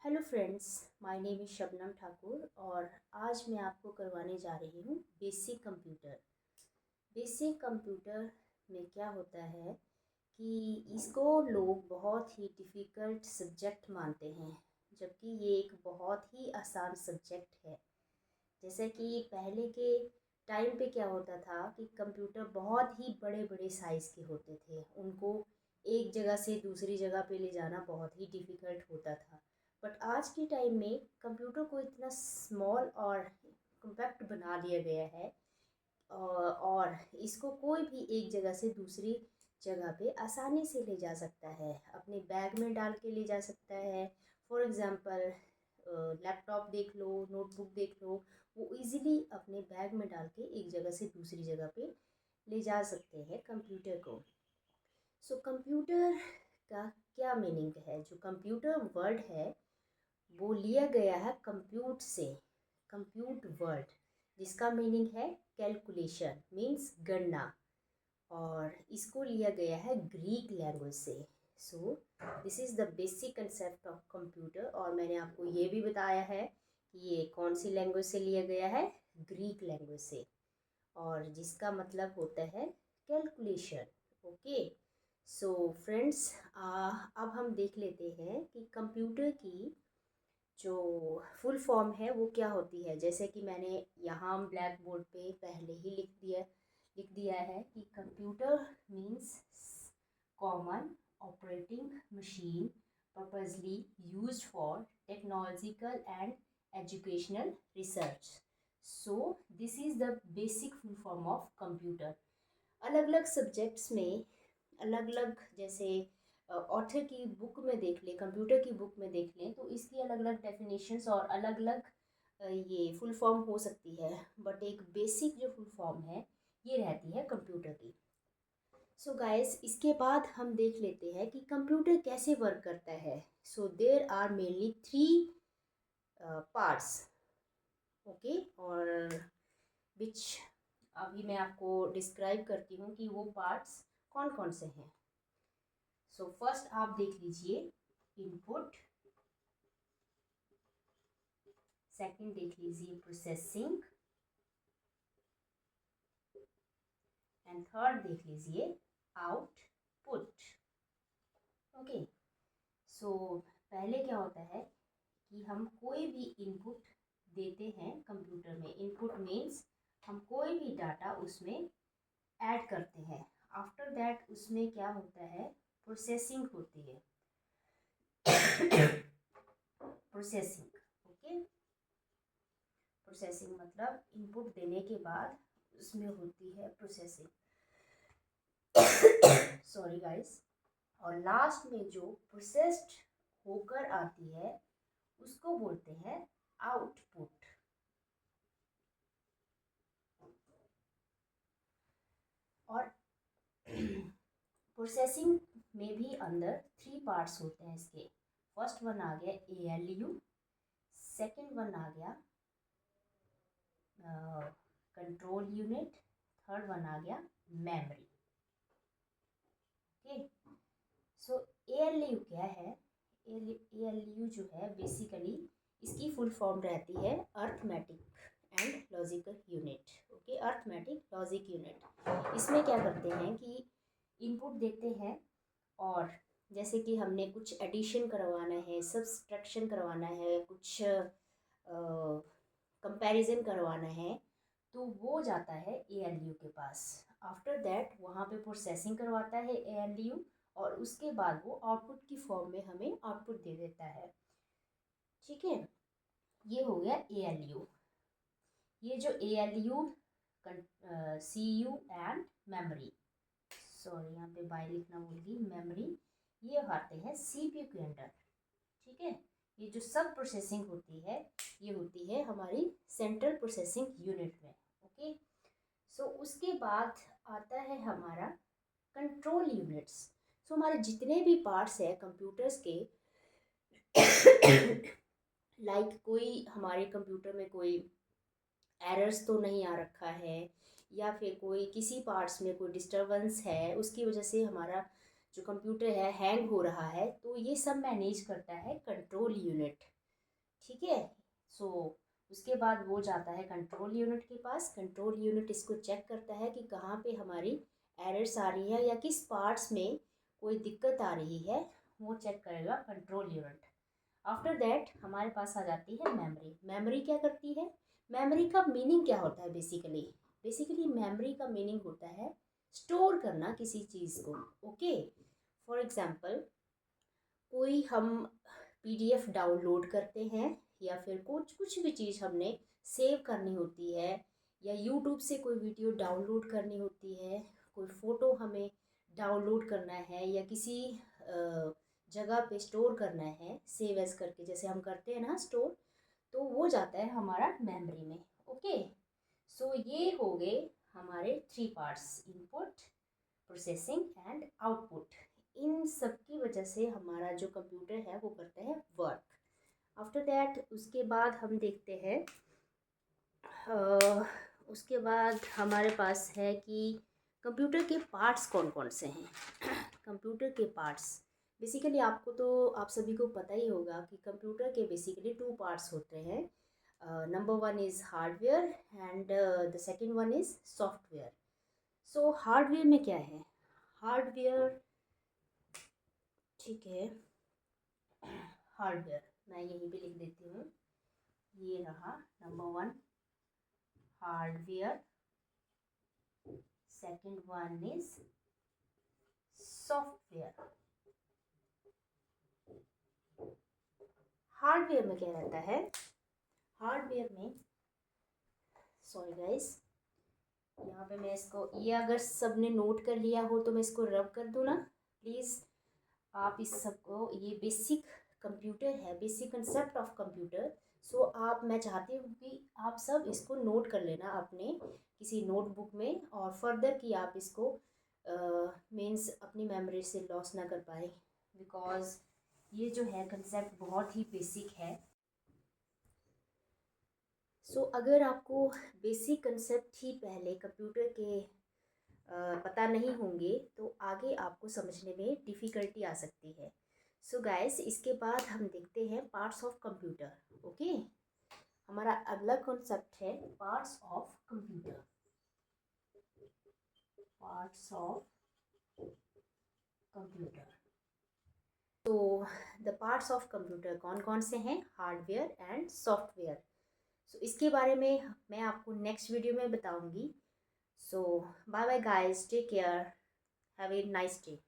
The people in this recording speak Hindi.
Hello friends, my name is Shabnam Thakur और आज मैं आपको करवाने जा रही हूँ बेसिक कंप्यूटर। बेसिक कंप्यूटर में क्या होता है कि इसको लोग बहुत ही डिफ़िकल्ट सब्जेक्ट मानते हैं, जबकि ये एक बहुत ही आसान सब्जेक्ट है। जैसे कि पहले के टाइम पे क्या होता था कि कंप्यूटर बहुत ही बड़े बड़े साइज़ के होते थे, उनको एक जगह से दूसरी जगह पे ले जाना बहुत ही डिफ़िकल्ट होता था। बट आज के टाइम में कंप्यूटर को इतना स्मॉल और कम्पैक्ट बना दिया गया है और इसको कोई भी एक जगह से दूसरी जगह पे आसानी से ले जा सकता है, अपने बैग में डाल के ले जा सकता है। फॉर एग्ज़ाम्पल लैपटॉप देख लो, नोटबुक देख लो, वो इजीली अपने बैग में डाल के एक जगह से दूसरी जगह पे ले जा सकते हैं कंप्यूटर को। सो कंप्यूटर का क्या मीनिंग है? जो कंप्यूटर वर्ड है वो लिया गया है कंप्यूट से, कंप्यूट वर्ड जिसका मीनिंग है कैलकुलेशन मीन्स गणना, और इसको लिया गया है ग्रीक लैंग्वेज से। So this is the basic concept of computer. और मैंने आपको ये भी बताया है कि ये कौन सी लैंग्वेज से लिया गया है, ग्रीक लैंग्वेज से, और जिसका मतलब होता है कैलकुलेशन। ओके, सो फ्रेंड्स, अब हम देख लेते हैं कि कंप्यूटर की जो फुल फॉर्म है वो क्या होती है। जैसे कि मैंने यहाँ ब्लैक बोर्ड पे पहले ही लिख दिया है कि computer means common operating machine purposely used for technological and educational research. So this is the basic full form of computer. अलग अलग सब्जेक्ट्स में अलग अलग, जैसे ऑथर की बुक में देख लें, कंप्यूटर की बुक में देख लें, तो इसकी अलग अलग डेफिनेशंस और अलग अलग ये फुल फॉर्म हो सकती है। बट एक बेसिक जो फुल फॉर्म है ये रहती है कंप्यूटर की। सो गाइस, इसके बाद हम देख लेते हैं कि कंप्यूटर कैसे वर्क करता है। So there are mainly three parts. Okay, और विच अभी मैं आपको डिस्क्राइब करती हूँ कि वो पार्ट्स कौन कौन से हैं। सो फर्स्ट आप देख लीजिए इनपुट, सेकंड देख लीजिए प्रोसेसिंग, एंड थर्ड देख लीजिए आउटपुट। ओके, सो पहले क्या होता है कि हम कोई भी इनपुट देते हैं कंप्यूटर में। इनपुट मीन्स हम कोई भी डाटा उसमें ऐड करते हैं। आफ्टर दैट उसमें क्या होता है, प्रोसेसिंग होती है। प्रोसेसिंग, ओके, प्रोसेसिंग मतलब इनपुट देने के बाद उसमें होती है प्रोसेसिंग। Sorry guys. और लास्ट में जो प्रोसेस्ड होकर आती है उसको बोलते हैं आउटपुट। और प्रोसेसिंग में भी अंदर थ्री पार्ट्स होते हैं इसके। फर्स्ट वन आ गया ALU, सेकंड वन आ गया कंट्रोल यूनिट, थर्ड वन आ गया मेमोरी। ओके, सो ALU क्या है? ALU जो है बेसिकली इसकी फुल फॉर्म रहती है arithmetic and logical unit. Okay, arithmetic logic unit. इसमें क्या करते हैं कि इनपुट देते हैं, और जैसे कि हमने कुछ एडिशन करवाना है, सब्सट्रैक्शन करवाना है, कुछ कंपैरिजन करवाना है, तो वो जाता है ALU के पास। आफ्टर दैट वहाँ पे प्रोसेसिंग करवाता है ALU, और उसके बाद वो आउटपुट की फॉर्म में हमें आउटपुट दे देता है। ठीक है, ये हो गया ALU। ये जो ALU, CU and memory, sorry यहाँ पे बाय लिखना भूल गई, मेमोरी, ये आते हैं CPU के अंदर। ठीक है, ये जो सब प्रोसेसिंग होती है ये होती है हमारी सेंट्रल प्रोसेसिंग यूनिट में। ओके, सो उसके बाद आता है हमारा कंट्रोल यूनिट्स। सो हमारे जितने भी पार्ट्स हैं कंप्यूटर्स के, लाइक कोई हमारे कंप्यूटर में कोई एरर्स तो नहीं आ रखा है, या फिर कोई किसी पार्ट्स में कोई डिस्टरबेंस है, उसकी वजह से हमारा जो कंप्यूटर है हैंग हो रहा है, तो ये सब मैनेज करता है कंट्रोल यूनिट। ठीक है। सो उसके बाद वो जाता है कंट्रोल यूनिट के पास। कंट्रोल यूनिट इसको चेक करता है कि कहाँ पे हमारी एरर्स आ रही है या किस पार्ट्स में कोई दिक्कत आ रही है, वो चेक करेगा कंट्रोल यूनिट। आफ्टर दैट हमारे पास आ जाती है मेमोरी। मेमोरी क्या करती है? मेमोरी का मीनिंग क्या होता है बेसिकली? बेसिकली मेमोरी का मीनिंग होता है स्टोर करना किसी चीज़ को। ओके, फॉर एग्जांपल कोई हम पीडीएफ डाउनलोड करते हैं या फिर कुछ कुछ भी चीज़ हमने सेव करनी होती है, या यूट्यूब से कोई वीडियो डाउनलोड करनी होती है, कोई फ़ोटो हमें डाउनलोड करना है या किसी जगह पे स्टोर करना है सेव एज करके, जैसे हम करते हैं ना स्टोर, तो वो जाता है हमारा मेमोरी में। ओके, सो ये हो गए हमारे three parts: input, processing and output. इन सब की वजह से हमारा जो कंप्यूटर है वो करता है वर्क। आफ्टर दैट उसके बाद हम देखते हैं उसके बाद हमारे पास है कि कंप्यूटर के पार्ट्स कौन कौन से हैं। कंप्यूटर के पार्ट्स बेसिकली आपको तो आप सभी को पता ही होगा कि कंप्यूटर के बेसिकली टू पार्ट्स होते हैं। Number one is hardware and the second one is software. So hardware में क्या है? हार्डवेयर, ठीक है, हार्डवेयर मैं यहीं पे लिख देती हूँ। ये रहा number one hardware, second one is software. Hardware में क्या रहता है? हार्डवेयर में, सॉरी गाइस, यहाँ पे मैं इसको, ये अगर सबने नोट कर लिया हो तो मैं इसको रब कर दूँ ना प्लीज़। आप इस सबको, ये बेसिक कंप्यूटर है, बेसिक कंसेप्ट ऑफ कंप्यूटर। सो आप, मैं चाहती हूँ कि आप सब इसको नोट कर लेना अपने किसी नोटबुक में, और फर्दर कि आप इसको मीन्स अपनी मेमोरी से लॉस ना कर पाए, बिकॉज ये जो है कंसेप्ट बहुत ही बेसिक है। सो अगर आपको बेसिक कंसेप्ट ही पहले कंप्यूटर के पता नहीं होंगे तो आगे आपको समझने में डिफ़िकल्टी आ सकती है। सो गाइस, इसके बाद हम देखते हैं पार्ट्स ऑफ कंप्यूटर। ओके, हमारा अगला कॉन्सेप्ट है parts of computer. Parts of computer. तो द पार्ट्स ऑफ कंप्यूटर कौन कौन से हैं? Hardware and software. सो इसके बारे में मैं आपको नेक्स्ट वीडियो में बताऊंगी। So bye bye guys, take care, have a nice day.